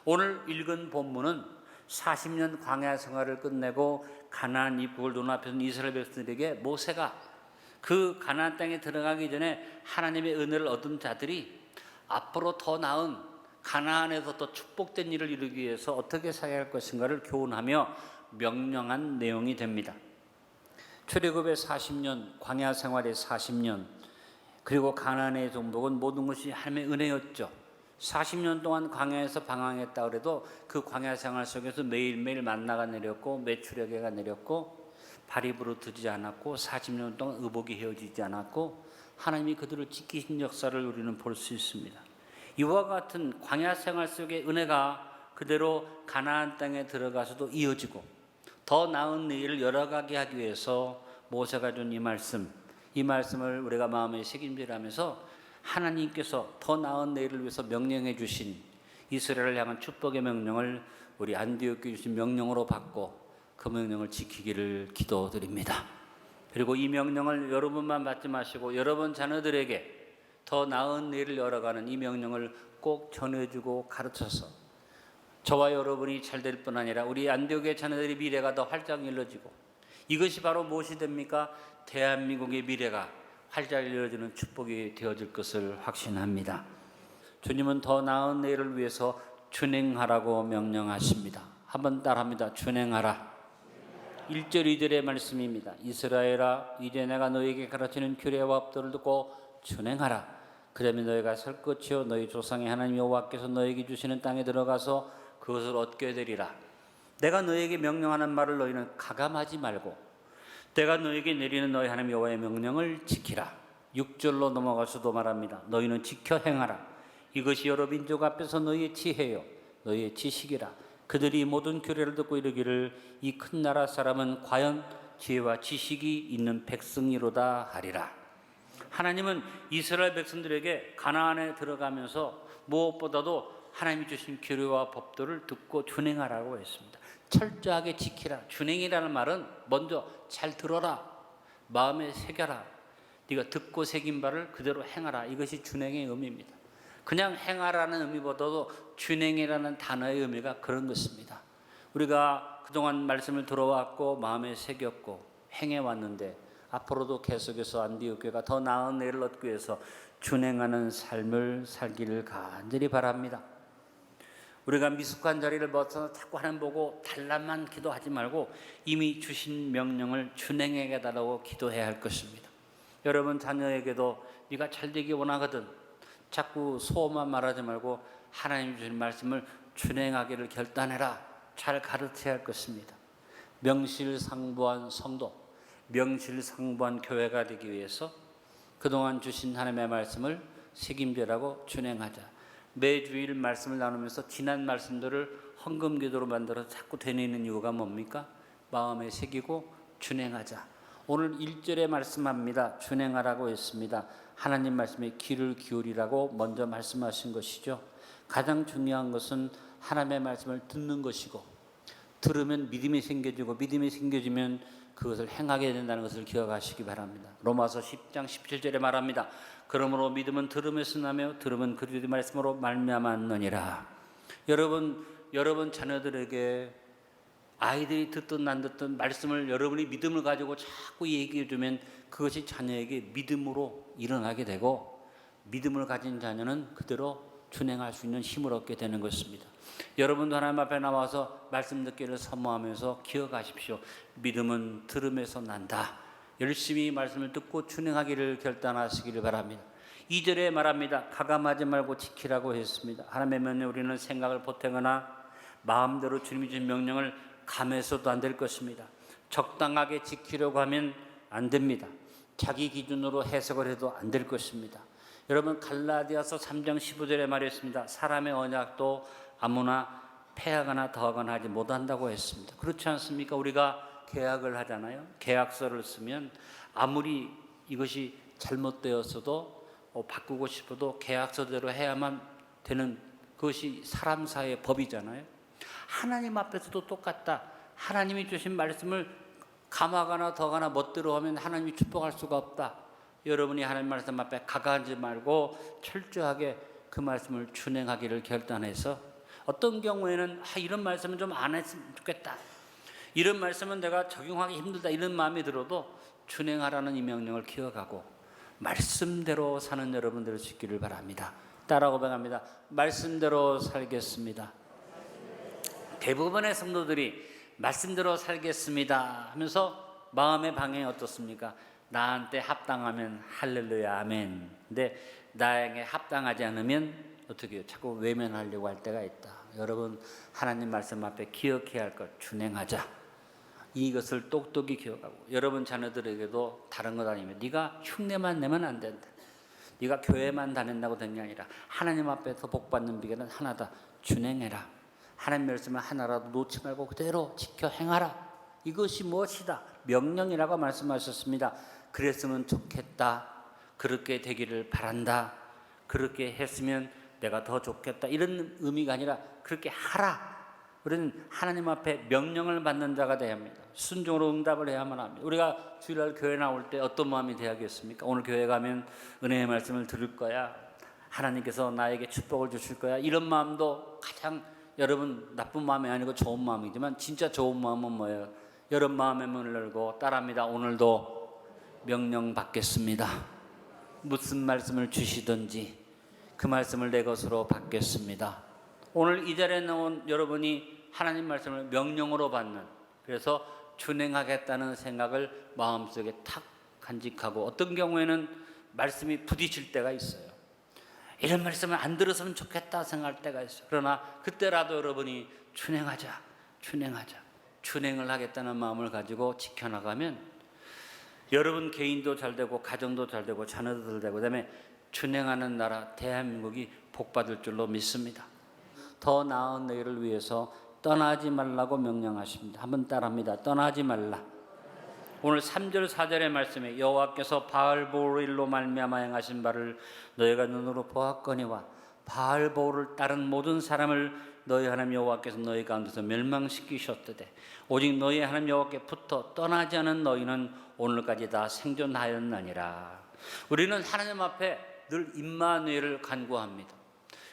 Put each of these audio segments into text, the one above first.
오늘 읽은 본문은 40년 광야 생활을 끝내고 가나안 입국을 눈앞에 둔 이스라엘 백성들에게 모세가 그 가나안 땅에 들어가기 전에 하나님의 은혜를 얻은 자들이 앞으로 더 나은 가나안에서 더 축복된 일을 이루기 위해서 어떻게 살아야 할 것인가를 교훈하며 명령한 내용이 됩니다. 출애굽의 40년, 광야 생활의 40년, 그리고 가나안의 정복은 모든 것이 하나님의 은혜였죠. 40년 동안 광야에서 방황했다 그래도 그 광야 생활 속에서 매일매일 만나가 내렸고 메추려개가 내렸고 발이 부르트지 않았고 40년 동안 의복이 헤어지지 않았고 하나님이 그들을 지키신 역사를 우리는 볼 수 있습니다. 이와 같은 광야 생활 속의 은혜가 그대로 가나안 땅에 들어가서도 이어지고 더 나은 일을 열어가게 하기 위해서 모세가 준 이 말씀을 우리가 마음에 새김질하면서 하나님께서 더 나은 내일을 위해서 명령해 주신 이스라엘을 향한 축복의 명령을 우리 안디옥교회 주신 명령으로 받고 그 명령을 지키기를 기도드립니다. 그리고 이 명령을 여러분만 받지 마시고 여러분 자녀들에게 더 나은 내일을 열어가는 이 명령을 꼭 전해주고 가르쳐서 저와 여러분이 잘 될 뿐 아니라 우리 안디옥의 자녀들의 미래가 더 활짝 열려지고 이것이 바로 무엇이 됩니까? 대한민국의 미래가 활짝 열려지는 축복이 되어질 것을 확신합니다. 주님은 더 나은 내일을 위해서 준행하라고 명령하십니다. 한번 따라합니다. 준행하라. 1절 2절의 말씀입니다. 이스라엘아 이제 내가 너에게 가르치는 규례와 법도를 듣고 준행하라. 그러면 너희가 살 것이요 너희 조상의 하나님 여호와께서 너에게 주시는 땅에 들어가서 그것을 얻게 되리라. 내가 너에게 명령하는 말을 너희는 가감하지 말고 내가 너에게 내리는 너희 하나님 여호와의 명령을 지키라. 6절로 넘어가서도 말합니다. 너희는 지켜 행하라. 이것이 여러 민족 앞에서 너희의 지혜요 너희의 지식이라. 그들이 모든 규례를 듣고 이르기를 이 큰 나라 사람은 과연 지혜와 지식이 있는 백성이로다 하리라. 하나님은 이스라엘 백성들에게 가나안에 들어가면서 무엇보다도 하나님이 주신 규례와 법도를 듣고 준행하라고 했습니다. 철저하게 지키라. 준행이라는 말은 먼저 잘 들어라. 마음에 새겨라. 네가 듣고 새긴 바를 그대로 행하라. 이것이 준행의 의미입니다. 그냥 행하라는 의미보다도 준행이라는 단어의 의미가 그런 것입니다. 우리가 그동안 말씀을 들어왔고 마음에 새겼고 행해왔는데 앞으로도 계속해서 안디옥교회가 더 나은 내일을 얻기 위해서 준행하는 삶을 살기를 간절히 바랍니다. 우리가 미숙한 자리를 벗어서 자꾸 하나님 보고 달란만 기도하지 말고 이미 주신 명령을 준행해 달라고 기도해야 할 것입니다. 여러분 자녀에게도 네가 잘 되기 원하거든 자꾸 소원만 말하지 말고 하나님 주신 말씀을 준행하기를 결단해라. 잘 가르쳐야 할 것입니다. 명실상부한 성도, 명실상부한 교회가 되기 위해서 그동안 주신 하나님의 말씀을 책임져라고 준행하자. 매주일 말씀을 나누면서 지난 말씀들을 헌금기도로 만들어서 자꾸 되뇌는 이유가 뭡니까? 마음에 새기고 준행하자. 오늘 1절에 말씀합니다. 준행하라고 했습니다. 하나님 말씀에 귀를 기울이라고 먼저 말씀하신 것이죠. 가장 중요한 것은 하나님의 말씀을 듣는 것이고 들으면 믿음이 생겨지고 믿음이 생겨지면 그것을 행하게 된다는 것을 기억하시기 바랍니다. 로마서 10장 17절에 말합니다. 그러므로 믿음은 들음에서 나며 들음은 그리스도의 말씀으로 말미암았느니라. 여러분 자녀들에게 아이들이 듣든 안 듣든 말씀을 여러분이 믿음을 가지고 자꾸 얘기해 주면 그것이 자녀에게 믿음으로 일어나게 되고 믿음을 가진 자녀는 그대로 준행할 수 있는 힘을 얻게 되는 것입니다. 여러분도 하나님 앞에 나와서 말씀 듣기를 사모하면서 기억하십시오. 믿음은 들음에서 난다. 열심히 말씀을 듣고 준행하기를 결단하시기를 바랍니다. 2절에 말합니다. 가감하지 말고 지키라고 했습니다. 하나님의 명령에 우리는 생각을 보태거나 마음대로 주님이 주신 명령을 감해서도 안 될 것입니다. 적당하게 지키려고 하면 안 됩니다. 자기 기준으로 해석을 해도 안 될 것입니다. 여러분 갈라디아서 3장 15절에 말했습니다. 사람의 언약도 아무나 폐하거나 더하거나 하지 못한다고 했습니다. 그렇지 않습니까? 우리가 계약을 하잖아요. 계약서를 쓰면 아무리 이것이 잘못되었어도 바꾸고 싶어도 계약서대로 해야만 되는 그것이 사람 사이의 법이잖아요. 하나님 앞에서도 똑같다. 하나님이 주신 말씀을 감하거나 더하거나 멋대로 하면 하나님이 축복할 수가 없다. 여러분이 하나님 말씀 앞에 가가지 말고 철저하게 그 말씀을 준행하기를 결단해서 어떤 경우에는 이런 말씀은 좀 안 했으면 좋겠다, 이런 말씀은 내가 적용하기 힘들다, 이런 마음이 들어도 준행하라는 이 명령을 기억하고 말씀대로 사는 여러분들 수 있기를 바랍니다. 따라 고백합니다. 말씀대로 살겠습니다. 대부분의 성도들이 말씀대로 살겠습니다 하면서 마음의 방향이 어떻습니까? 나한테 합당하면 할렐루야 아멘. 근데 나에게 합당하지 않으면 어떻게 해요? 자꾸 외면하려고 할 때가 있다. 여러분, 하나님 말씀 앞에 기억해야 할 것 준행하자. 이것을 똑똑히 기억하고, 여러분 자녀들에게도 다른 것 아니면 네가 흉내만 내면 안 된다, 네가 교회만 다닌다고 된 게 아니라 하나님 앞에서 복받는 비결은 하나다. 준행해라. 하나님 말씀을 하나라도 놓지 말고 그대로 지켜 행하라. 이것이 무엇이다? 명령이라고 말씀하셨습니다. 그랬으면 좋겠다, 그렇게 되기를 바란다, 그렇게 했으면 내가 더 좋겠다, 이런 의미가 아니라 그렇게 하라. 우리는 하나님 앞에 명령을 받는 자가 되어야 합니다. 순종으로 응답을 해야만 합니다. 우리가 주일날 교회 나올 때 어떤 마음이 되어야겠습니까? 오늘 교회 가면 은혜의 말씀을 들을 거야, 하나님께서 나에게 축복을 주실 거야, 이런 마음도 가장, 여러분 나쁜 마음이 아니고 좋은 마음이지만 진짜 좋은 마음은 뭐예요? 여러분 마음의 문을 열고 따라합니다. 오늘도 명령 받겠습니다. 무슨 말씀을 주시든지 그 말씀을 내 것으로 받겠습니다. 오늘 이 자리에 나온 여러분이 하나님 말씀을 명령으로 받는, 그래서 준행하겠다는 생각을 마음속에 탁 간직하고, 어떤 경우에는 말씀이 부딪힐 때가 있어요. 이런 말씀을 안 들었으면 좋겠다 생각할 때가 있어요. 그러나 그때라도 여러분이 준행하자, 준행을 하겠다는 마음을 가지고 지켜나가면 여러분 개인도 잘 되고 가정도 잘 되고 자녀도 잘 되고, 그다음에 준행하는 나라 대한민국이 복받을 줄로 믿습니다. 더 나은 내일을 위해서 떠나지 말라고 명령하십니다. 한번 따라합니다. 떠나지 말라. 오늘 3절 4절의 말씀에 여호와께서 바알보르일로 말미암아 행하신 바를 너희가 눈으로 보았거니와 바알보르를 따른 모든 사람을 너희 하나님 여호와께서 너희 가운데서 멸망시키셨으되 오직 너희 하나님 여호와께 붙어 떠나지 않은 너희는 오늘까지 다 생존하였나니라. 우리는 하나님 앞에 늘 임마누엘을 간구합니다.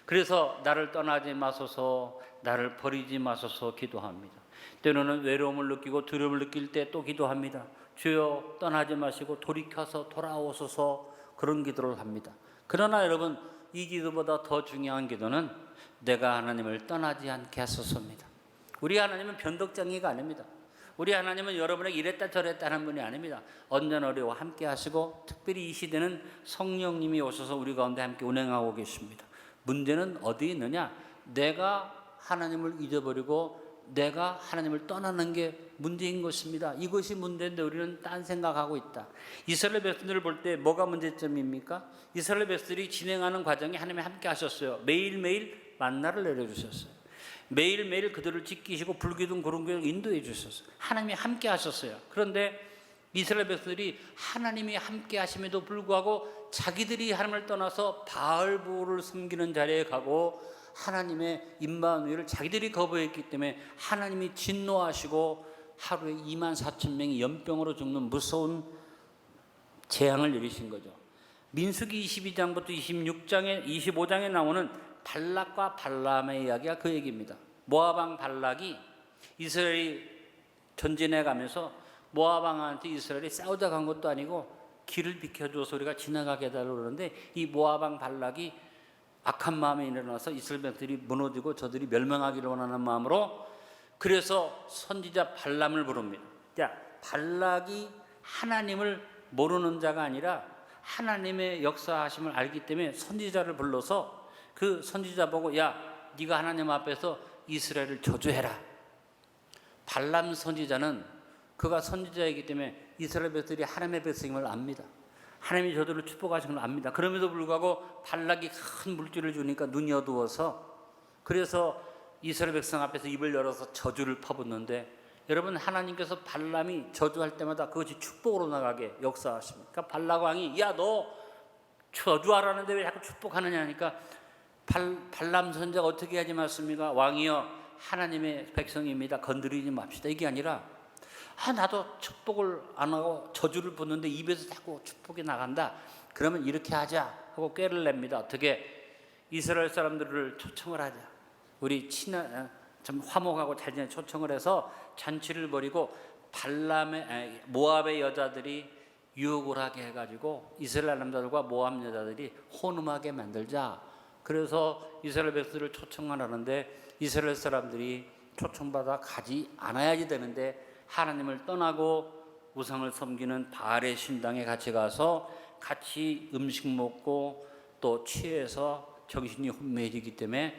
그래서 나를 떠나지 마소서, 나를 버리지 마소서 기도합니다. 때로는 외로움을 느끼고 두려움을 느낄 때 또 기도합니다. 주여 떠나지 마시고 돌이켜서 돌아오소서, 그런 기도를 합니다. 그러나 여러분, 이 기도보다 더 중요한 기도는 내가 하나님을 떠나지 않게 하소서입니다. 우리 하나님은 변덕장이가 아닙니다. 우리 하나님은 여러분에게 이랬다 저랬다 하는 분이 아닙니다. 언제나 우리와 함께 하시고, 특별히 이 시대는 성령님이 오셔서 우리 가운데 함께 운행하고 계십니다. 문제는 어디 있느냐? 내가 하나님을 잊어버리고 내가 하나님을 떠나는 게 문제인 것입니다. 이것이 문제인데 우리는 딴 생각하고 있다. 이스라엘 백성들을 볼 때 뭐가 문제점입니까? 이스라엘 백성들이 진행하는 과정에 하나님이 함께 하셨어요. 매일매일 만나를 내려주셨어요. 매일매일 그들을 지키시고 불기둥 구름기둥 인도해 주셨어요. 하나님이 함께 하셨어요. 그런데 이스라엘 백성들이 하나님이 함께 하심에도 불구하고 자기들이 하나님을 떠나서 바알보를 섬기는 자리에 가고 하나님의 임마누엘을 자기들이 거부했기 때문에 하나님이 진노하시고 하루에 24,000명이 연병으로 죽는 무서운 재앙을 내리신 거죠. 민수기 22장부터 25장에 나오는 발락과 발람의 이야기가 그 얘기입니다. 모압 왕 발락이 이스라엘이 전진해 가면서 모압 왕한테 이스라엘이 싸우다 간 것도 아니고 길을 비켜줘서 우리가 지나가게 해달라고 그러는데, 이 모압 왕 발락이 악한 마음에 일어나서 이스라엘 백성들이 무너지고 저들이 멸망하기를 원하는 마음으로, 그래서 선지자 발람을 부릅니다. 자, 발락이 하나님을 모르는 자가 아니라 하나님의 역사하심을 알기 때문에 선지자를 불러서 그 선지자 보고, 야, 네가 하나님 앞에서 이스라엘을 저주해라. 발람 선지자는 그가 선지자이기 때문에 이스라엘 백성들이 하나님의 백성임을 압니다. 하나님이 저들을 축복하신 걸 압니다. 그럼에도 불구하고 발락이 큰 물질을 주니까 눈이 어두워서, 그래서 이스라엘 백성 앞에서 입을 열어서 저주를 퍼붓는데, 여러분, 하나님께서 발람이 저주할 때마다 그것이 축복으로 나가게 역사하십니다. 그러니까 발락 왕이, 야, 너 저주하라는데 왜 자꾸 축복하느냐 하니까 발람 선지자가 어떻게 하지 말습니까? 왕이여, 하나님의 백성입니다. 건드리지 맙시다. 이게 아니라, 나도 축복을 안 하고 저주를 붓는데 입에서 자꾸 축복이 나간다. 그러면 이렇게 하자 하고 꾀를 냅니다. 어떻게? 이스라엘 사람들을 초청을 하자. 우리 친한 좀 화목하고 잘 지내 초청을 해서 잔치를 벌이고 모압의 여자들이 유혹을 하게 해가지고 이스라엘 남자들과 모압 여자들이 혼음하게 만들자. 그래서 이스라엘 백성들을 초청을 하는데 이스라엘 사람들이 초청받아 가지 않아야지 되는데 하나님을 떠나고 우상을 섬기는 바알의 신당에 같이 가서 같이 음식 먹고 또 취해서 정신이 혼미해지기 때문에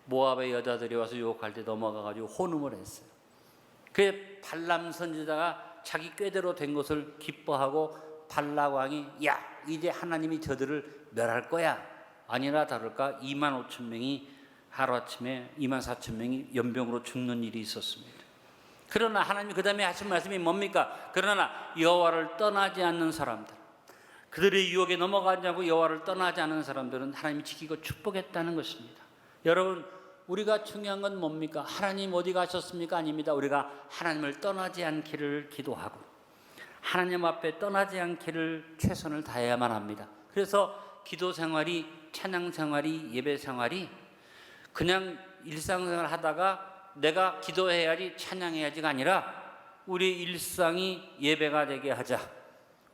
모압의 여자들이 와서 유혹할 때 넘어가가지고 혼음을 했어요. 그 발람 선지자가 자기 꾀대로 된 것을 기뻐하고 발락 왕이 야 이제 하나님이 저들을 멸할 거야. 아니나 다를까 2만 5천 명이 하루아침에 2만 4천 명이 연병으로 죽는 일이 있었습니다. 그러나 하나님이 그 다음에 하신 말씀이 뭡니까? 그러나 여호와를 떠나지 않는 사람들, 그들의 유혹에 넘어가지 않고 여호와를 떠나지 않는 사람들은 하나님이 지키고 축복했다는 것입니다. 여러분, 우리가 중요한 건 뭡니까? 하나님 어디 가셨습니까? 아닙니다. 우리가 하나님을 떠나지 않기를 기도하고 하나님 앞에 떠나지 않기를 최선을 다해야만 합니다. 그래서 기도 생활이, 찬양 생활이, 예배 생활이 그냥 일상생활 하다가 내가 기도해야지 찬양해야지가 아니라 우리 일상이 예배가 되게 하자.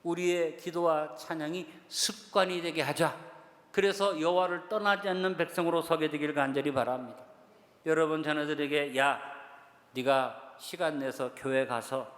우리의 기도와 찬양이 습관이 되게 하자. 그래서 여호와를 떠나지 않는 백성으로 서게 되기를 간절히 바랍니다. 여러분 자녀들에게 야 네가 시간 내서 교회 가서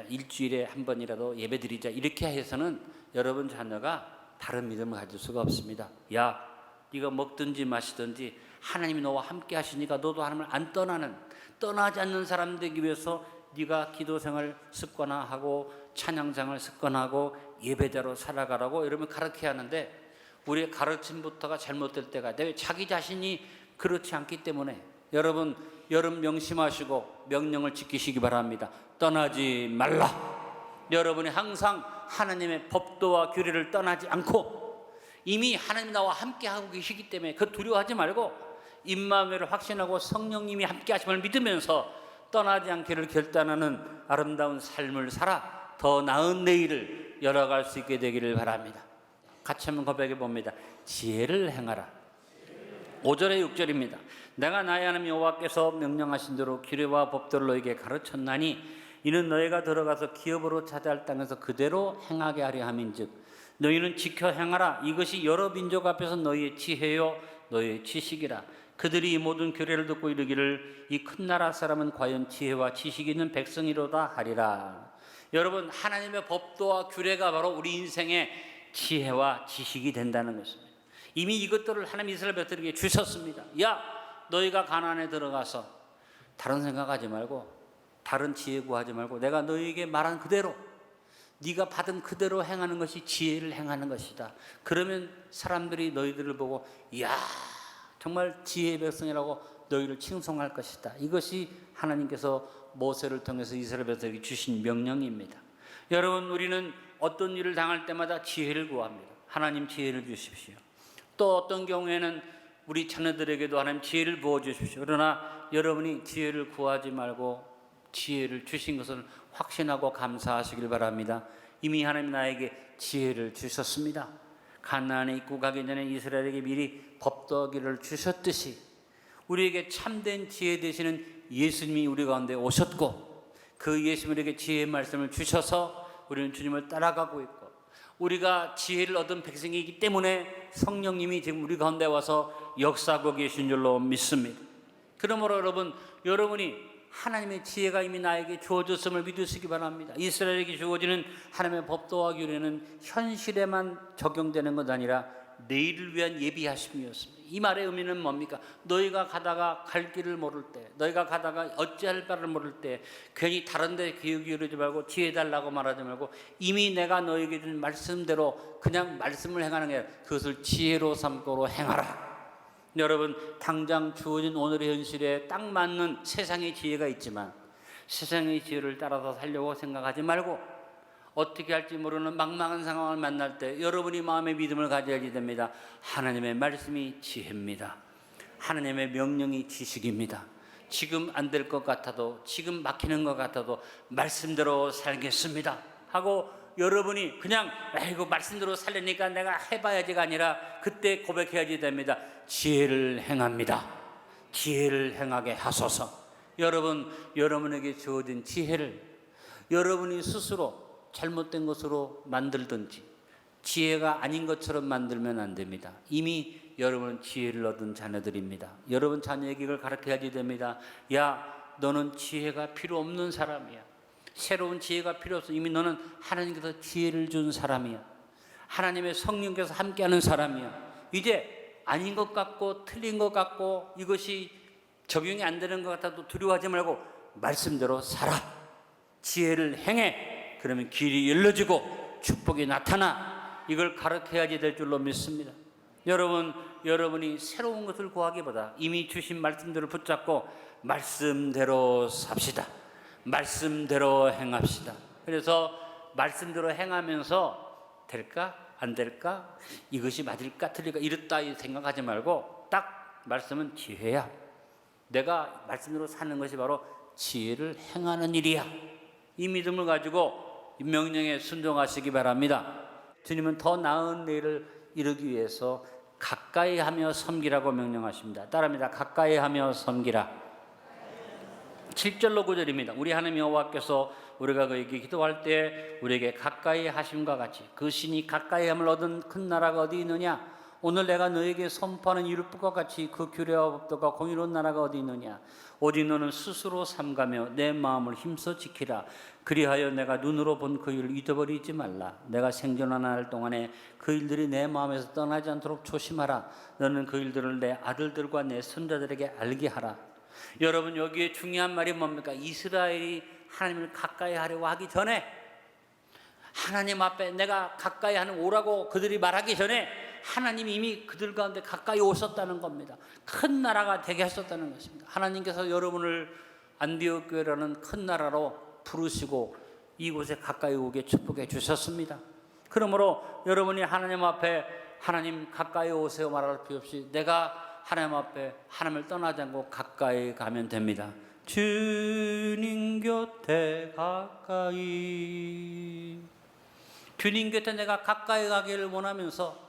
일주일에 한 번이라도 예배 드리자 이렇게 해서는 여러분 자녀가 다른 믿음을 가질 수가 없습니다. 야 네가 먹든지 마시든지 하나님이 너와 함께 하시니까 너도 하나님을 안 떠나지 않는 사람 되기 위해서 네가 기도생활 습관화하고 찬양생활 습관하고 예배자로 살아가라고 여러분 가르쳐야 하는데 우리의 가르침부터가 잘못될 때가 돼. 자기 자신이 그렇지 않기 때문에 여러분 여름 명심하시고 명령을 지키시기 바랍니다. 떠나지 말라. 여러분이 항상 하나님의 법도와 규례를 떠나지 않고 이미 하나님 나와 함께 하고 계시기 때문에 그 두려워하지 말고 임마누엘을 확신하고 성령님이 함께 하심을 믿으면서 떠나지 않기를 결단하는 아름다운 삶을 살아 더 나은 내일을 열어갈 수 있게 되기를 바랍니다. 같이 한번 고백해 봅니다. 지혜를 행하라. 5절에 6절입니다. 내가 나의 하나님 여호와께서 명령하신 대로 규례와 법도를 너에게 가르쳤나니 이는 너희가 들어가서 기업으로 차지할 땅에서 그대로 행하게 하려 함인즉 너희는 지켜 행하라. 이것이 여러 민족 앞에서 너희의 지혜요 너희의 지식이라. 그들이 이 모든 규례를 듣고 이르기를 이 큰 나라 사람은 과연 지혜와 지식이 있는 백성이로다 하리라. 여러분 하나님의 법도와 규례가 바로 우리 인생의 지혜와 지식이 된다는 것입니다. 이미 이것들을 하나님 이스라엘 백성에게 주셨습니다. 야 너희가 가나안에 들어가서 다른 생각하지 말고 다른 지혜 구하지 말고 내가 너희에게 말한 그대로 네가 받은 그대로 행하는 것이 지혜를 행하는 것이다. 그러면 사람들이 너희들을 보고 야 정말 지혜의 백성이라고 너희를 칭송할 것이다. 이것이 하나님께서 모세를 통해서 이스라엘 백성에게 주신 명령입니다. 여러분 우리는 어떤 일을 당할 때마다 지혜를 구합니다. 하나님 지혜를 주십시오. 또 어떤 경우에는 우리 자녀들에게도 하나님 지혜를 부어주십시오. 그러나 여러분이 지혜를 구하지 말고 지혜를 주신 것을 확신하고 감사하시길 바랍니다. 이미 하나님 나에게 지혜를 주셨습니다. 가나안에 입국하기 전에 이스라엘에게 미리 법도기를 주셨듯이 우리에게 참된 지혜 되시는 예수님이 우리 가운데 오셨고 그 예수님에게 지혜의 말씀을 주셔서 우리는 주님을 따라가고 있고 우리가 지혜를 얻은 백성이기 때문에 성령님이 지금 우리 가운데 와서 역사하고 계신 줄로 믿습니다. 그러므로 여러분이 하나님의 지혜가 이미 나에게 주어졌음을 믿으시기 바랍니다. 이스라엘에게 주어지는 하나님의 법도와 규례는 현실에만 적용되는 것 아니라 내일을 위한 예비하심이었습니다. 이 말의 의미는 뭡니까? 너희가 가다가 갈 길을 모를 때, 너희가 가다가 어찌할 바를 모를 때 괜히 다른 데 귀 기울이지 말고 지혜 달라고 말하지 말고 이미 내가 너희에게 준 말씀대로 그냥 말씀을 행하는 게 아니라 그것을 지혜로 삼고로 행하라. 여러분 당장 주어진 오늘의 현실에 딱 맞는 세상의 지혜가 있지만 세상의 지혜를 따라서 살려고 생각하지 말고 어떻게 할지 모르는 막막한 상황을 만날 때 여러분이 마음의 믿음을 가져야지 됩니다. 하나님의 말씀이 지혜입니다. 하나님의 명령이 지식입니다. 지금 안 될 것 같아도 지금 막히는 것 같아도 말씀대로 살겠습니다 하고 여러분이 그냥 아이고 말씀대로 살려니까 내가 해봐야지가 아니라 그때 고백해야지 됩니다. 지혜를 행합니다. 지혜를 행하게 하소서. 여러분에게 주어진 지혜를 여러분이 스스로 잘못된 것으로 만들든지 지혜가 아닌 것처럼 만들면 안 됩니다. 이미 여러분은 지혜를 얻은 자녀들입니다. 여러분 자녀에게 이걸 가르쳐야지 됩니다. 야, 너는 지혜가 필요 없는 사람이야. 새로운 지혜가 필요 없어. 이미 너는 하나님께서 지혜를 준 사람이야. 하나님의 성령께서 함께하는 사람이야. 이제 아닌 것 같고 틀린 것 같고 이것이 적용이 안 되는 것 같아도 두려워하지 말고 말씀대로 살아. 지혜를 행해. 그러면 길이 열려지고 축복이 나타나. 이걸 가르쳐야지 될 줄로 믿습니다. 여러분이 새로운 것을 구하기보다 이미 주신 말씀들을 붙잡고 말씀대로 삽시다. 말씀대로 행합시다. 그래서 말씀대로 행하면서 될까? 안 될까? 이것이 맞을까? 틀릴까? 이렇다 생각하지 말고 딱 말씀은 지혜야. 내가 말씀대로 사는 것이 바로 지혜를 행하는 일이야. 이 믿음을 가지고 이 명령에 순종하시기 바랍니다. 주님은 더 나은 내일을 이루기 위해서 가까이 하며 섬기라고 명령하십니다. 따라합니다. 가까이 하며 섬기라. 7절로 9절입니다. 우리 하나님 여호와께서 우리가 그에게 기도할 때 우리에게 가까이 하심과 같이 그 신이 가까이 함을 얻은 큰 나라가 어디 있느냐? 오늘 내가 너에게 선포하는 율법과 같이 그 규례와 법도가 공의로운 나라가 어디 있느냐? 오직 너는 스스로 삼가며 내 마음을 힘써 지키라. 그리하여 내가 눈으로 본 그 일을 잊어버리지 말라. 내가 생존하는 날 동안에 그 일들이 내 마음에서 떠나지 않도록 조심하라. 너는 그 일들을 내 아들들과 내 손자들에게 알게 하라. 여러분, 여기에 중요한 말이 뭡니까? 이스라엘이 하나님을 가까이 하려고 하기 전에, 하나님 앞에 내가 가까이 하는 오라고 그들이 말하기 전에 하나님이 이미 그들 가운데 가까이 오셨다는 겁니다. 큰 나라가 되게 하셨다는 것입니다. 하나님께서 여러분을 안디옥 교회라는 큰 나라로 부르시고 이곳에 가까이 오게 축복해 주셨습니다. 그러므로 여러분이 하나님 앞에 하나님 가까이 오세요 말할 필요 없이 내가 하나님 앞에 하나님을 떠나지 않고 가까이 가면 됩니다. 주님 곁에 가까이, 주님 곁에 내가 가까이 가기를 원하면서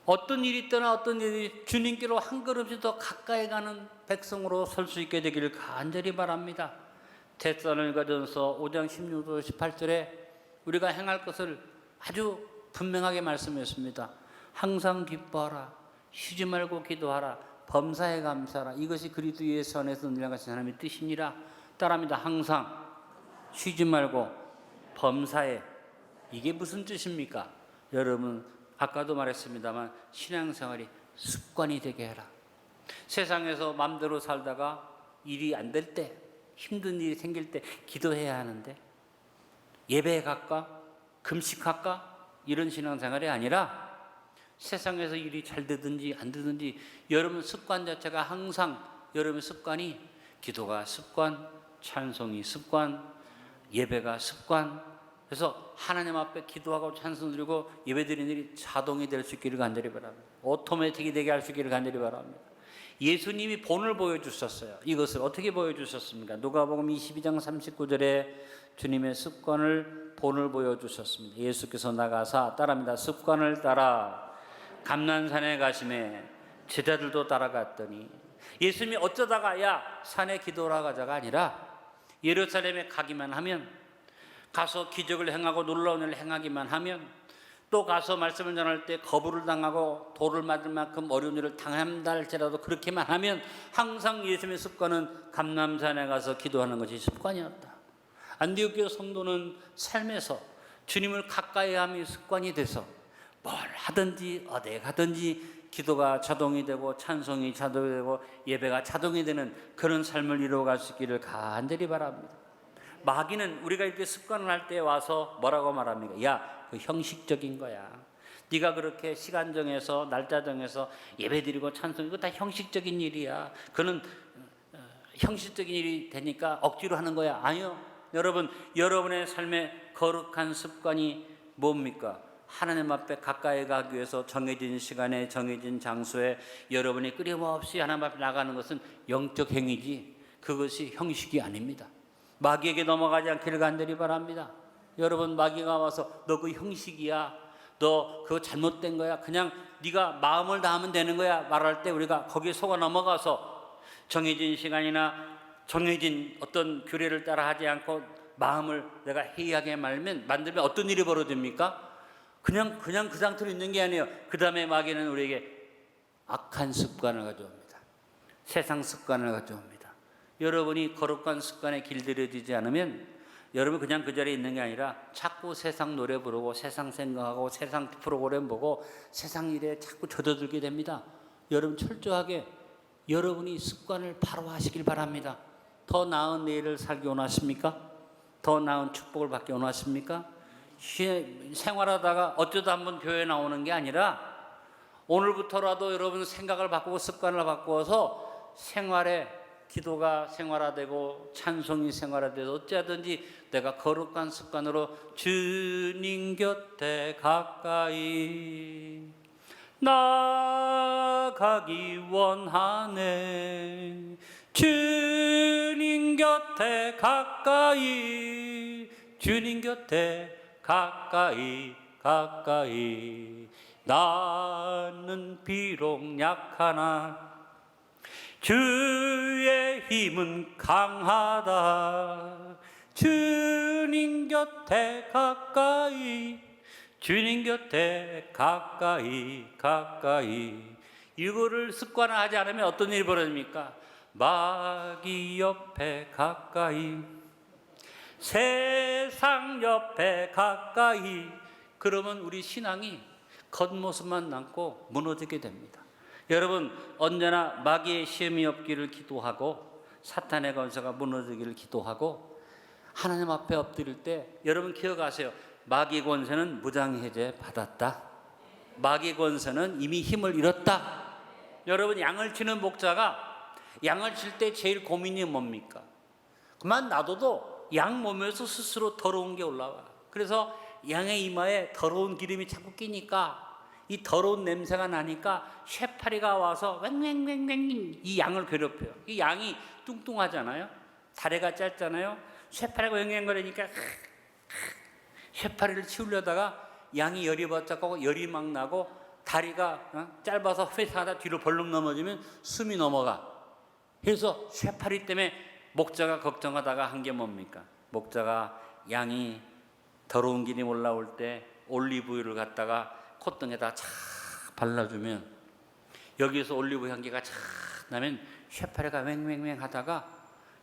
어떤 일이 있거나 어떤 일이 주님께로 한 걸음씩 더 가까이 가는 백성으로 설 수 있게 되기를 간절히 바랍니다. 데살로니가전서 5장 16절 18절에 우리가 행할 것을 아주 분명하게 말씀했습니다. 항상 기뻐하라. 쉬지 말고 기도하라. 범사에 감사하라. 이것이 그리스도 예수 안에서 늘려가신 하나님의 뜻이니라. 따라합니다. 항상 쉬지 말고 범사에. 이게 무슨 뜻입니까? 여러분, 아까도 말했습니다만 신앙생활이 습관이 되게 해라. 세상에서 마음대로 살다가 일이 안 될 때, 힘든 일이 생길 때 기도해야 하는데 예배에 갈까? 금식할까? 이런 신앙생활이 아니라 세상에서 일이 잘 되든지 안 되든지 여러분 습관 자체가 항상 여러분의 습관이 기도가 습관, 찬송이 습관, 예배가 습관. 그래서 하나님 앞에 기도하고 찬송 드리고 예배 드리는 일이 자동이 될 수 있기를 간절히 바랍니다. 오토매틱이 되게 할 수 있기를 간절히 바랍니다. 예수님이 본을 보여주셨어요. 이것을 어떻게 보여주셨습니까? 누가복음 22장 39절에 주님의 습관을 본을 보여주셨습니다. 예수께서 나가사 따라합니다. 습관을 따라 감난산에 가심에 제자들도 따라갔더니 예수님이 어쩌다가 야 산에 기도하러 가자가 아니라 예루살렘에 가기만 하면 가서 기적을 행하고 놀라운 일을 행하기만 하면 또 가서 말씀을 전할 때 거부를 당하고 돌을 맞을 만큼 어려운 일을 당한다 할지라도 그렇게만 하면 항상 예수님의 습관은 감람산에 가서 기도하는 것이 습관이었다. 안디옥 교회 성도는 삶에서 주님을 가까이 함이 습관이 돼서 뭘 하든지 어디에 가든지 기도가 자동이 되고 찬송이 자동이 되고 예배가 자동이 되는 그런 삶을 이루어갈 수 있기를 간절히 바랍니다. 마귀는 우리가 이렇게 습관을 할 때 와서 뭐라고 말합니까? 야, 그 형식적인 거야. 네가 그렇게 시간 정해서 날짜 정해서 예배드리고 찬송 이거 다 형식적인 일이야. 그는 형식적인 일이 되니까 억지로 하는 거야. 아니요. 여러분, 여러분의 삶의 거룩한 습관이 뭡니까? 하나님 앞에 가까이 가기 위해서 정해진 시간에 정해진 장소에 여러분이 끊임없이 하나님 앞에 나가는 것은 영적 행위지 그것이 형식이 아닙니다. 마귀에게 넘어가지 않기를 간절히 바랍니다. 여러분, 마귀가 와서 너 그 형식이야, 너 그거 잘못된 거야. 그냥 네가 마음을 다하면 되는 거야. 말할 때 우리가 거기에 속아 넘어가서 정해진 시간이나 정해진 어떤 규례를 따라 하지 않고 마음을 내가 해이하게 만들면 어떤 일이 벌어집니까? 그냥 그 상태로 있는 게 아니에요. 그 다음에 마귀는 우리에게 악한 습관을 가져옵니다. 세상 습관을 가져옵니다. 여러분이 거룩한 습관에 길들여지지 않으면 여러분 그냥 그 자리에 있는 게 아니라 자꾸 세상 노래 부르고 세상 생각하고 세상 프로그램 보고 세상 일에 자꾸 젖어들게 됩니다. 여러분 철저하게 여러분이 습관을 바로 하시길 바랍니다. 더 나은 내일을 살기 원하십니까? 더 나은 축복을 받기 원하십니까? 생활하다가 어쩌다 한번 교회에 나오는 게 아니라 오늘부터라도 여러분 생각을 바꾸고 습관을 바꾸어서 생활에 기도가 생활화되고 찬송이 생활화돼서 어찌하든지 내가 거룩한 습관으로 주님 곁에 가까이 나가기 원하네. 주님 곁에 가까이 주님 곁에 가까이 나는 비록 약하나 주의 힘은 강하다. 주님 곁에 가까이 주님 곁에 가까이 이거를 습관화하지 않으면 어떤 일이 벌어집니까? 마귀 옆에 가까이 세상 옆에 가까이 그러면 우리 신앙이 겉모습만 남고 무너지게 됩니다. 여러분 언제나 마귀의 시험이 없기를 기도하고 사탄의 권세가 무너지기를 기도하고 하나님 앞에 엎드릴 때 여러분 기억하세요. 마귀 권세는 무장해제 받았다. 마귀 권세는 이미 힘을 잃었다. 여러분 양을 치는 목자가 양을 칠 때 제일 고민이 뭡니까? 그만 놔둬도 양 몸에서 스스로 더러운 게 올라와. 그래서 양의 이마에 더러운 기름이 자꾸 끼니까 이 더러운 냄새가 나니까 쇠파리가 와서 왱왱왱왱 이 양을 괴롭혀요. 이 양이 뚱뚱하잖아요. 다리가 짧잖아요. 쇠파리가 왱왱거리니까 쇠파리를 치우려다가 양이 열이 받자고 열이 막 나고 다리가 짧아서 회사하다 뒤로 벌렁 넘어지면 숨이 넘어가. 그래서 쇠파리 때문에 목자가 걱정하다가 한 게 뭡니까? 목자가 양이 더러운 기름 올라올 때 올리브유를 갖다가 콧등에다 착 발라주면 여기서 올리브 향기가 착 나면 쇠파리가 왱왱왱 하다가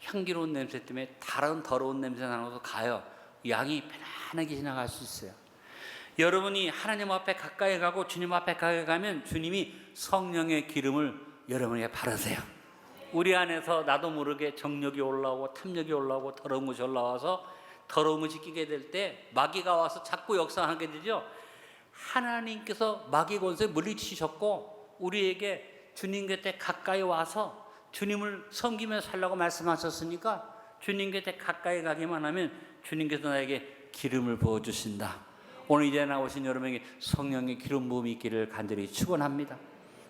향기로운 냄새 때문에 다른 더러운 냄새 나면서 가요. 양이 편안하게 지나갈 수 있어요. 여러분이 하나님 앞에 가까이 가고 주님 앞에 가까이 가면 주님이 성령의 기름을 여러분에게 바르세요. 우리 안에서 나도 모르게 정력이 올라오고 탐욕이 올라오고 더러운 것이 올라와서 더러운 것이 끼게 될 때 마귀가 와서 자꾸 역사하게 되죠. 하나님께서 마귀 권세 물리치셨고 우리에게 주님 곁에 가까이 와서 주님을 섬기며 살라고 말씀하셨으니까 주님 곁에 가까이 가기만 하면 주님께서 나에게 기름을 부어주신다. 오늘 이제 나오신 여러분에게 성령의 기름 부음이 있기를 간절히 축원합니다.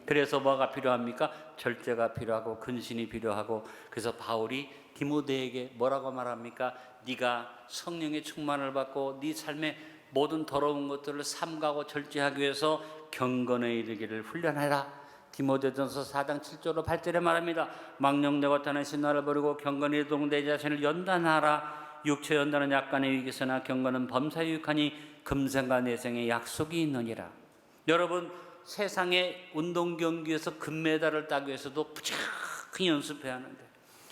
그래서 뭐가 필요합니까? 절제가 필요하고 근신이 필요하고 그래서 바울이 디모데에게 뭐라고 말합니까? 네가 성령의 충만을 받고 네 삶에 모든 더러운 것들을 삼가고 절제하기 위해서 경건에 이르기를 훈련해라. 디모데전서 4장 7절로 8절에 말합니다. 망령되고 타는 신나를 버리고 경건에 동대 자신을 연단하라. 육체 연단은 약간의 위기서나 경건은 범사에 유익하니 금생과 내생에 약속이 있느니라. 여러분 세상의 운동 경기에서 금메달을 따기 위해서도 부지런히 연습해야 하는데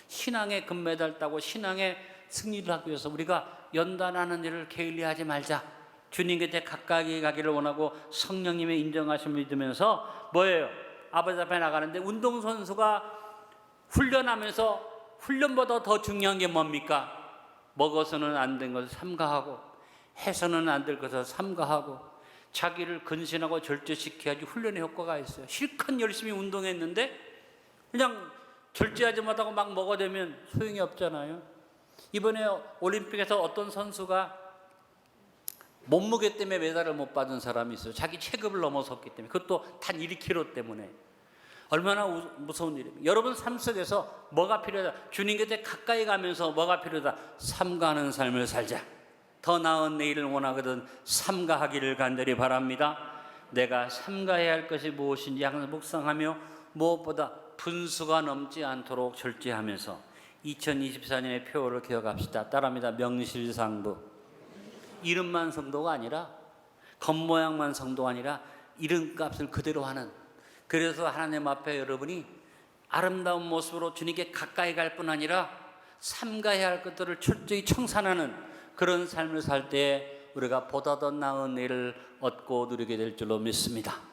신앙의 금메달 따고 신앙의 승리를 하기 위해서 우리가 연단하는 일을 게을리하지 말자. 주님 곁에 가까이 가기를 원하고 성령님의 인정하심을 믿으면서 뭐예요? 아버지 앞에 나가는데 운동선수가 훈련하면서 훈련보다 더 중요한 게 뭡니까? 먹어서는 안 된 것을 삼가하고 해서는 안 될 것을 삼가하고 자기를 근신하고 절제시켜야지 훈련의 효과가 있어요. 실컷 열심히 운동했는데 그냥 절제하지 못하고 막 먹어대면 소용이 없잖아요. 이번에 올림픽에서 어떤 선수가 몸무게 때문에 메달을 못 받은 사람이 있어요. 자기 체급을 넘어섰기 때문에. 그것도 단 1kg 때문에. 얼마나 무서운 일입니까? 여러분 삶 속에서 뭐가 필요하다? 주님 곁에 가까이 가면서 뭐가 필요하다? 삼가하는 삶을 살자. 더 나은 내일을 원하거든 삼가하기를 간절히 바랍니다. 내가 삼가해야 할 것이 무엇인지 항상 묵상하며 무엇보다 분수가 넘지 않도록 절제하면서 2024년의 표어를 기억합시다. 따라합니다. 명실상부. 이름만 성도가 아니라 겉모양만 성도가 아니라 이름값을 그대로 하는, 그래서 하나님 앞에 여러분이 아름다운 모습으로 주님께 가까이 갈 뿐 아니라 삼가해야 할 것들을 철저히 청산하는 그런 삶을 살 때 우리가 보다 더 나은 일을 얻고 누리게 될 줄로 믿습니다.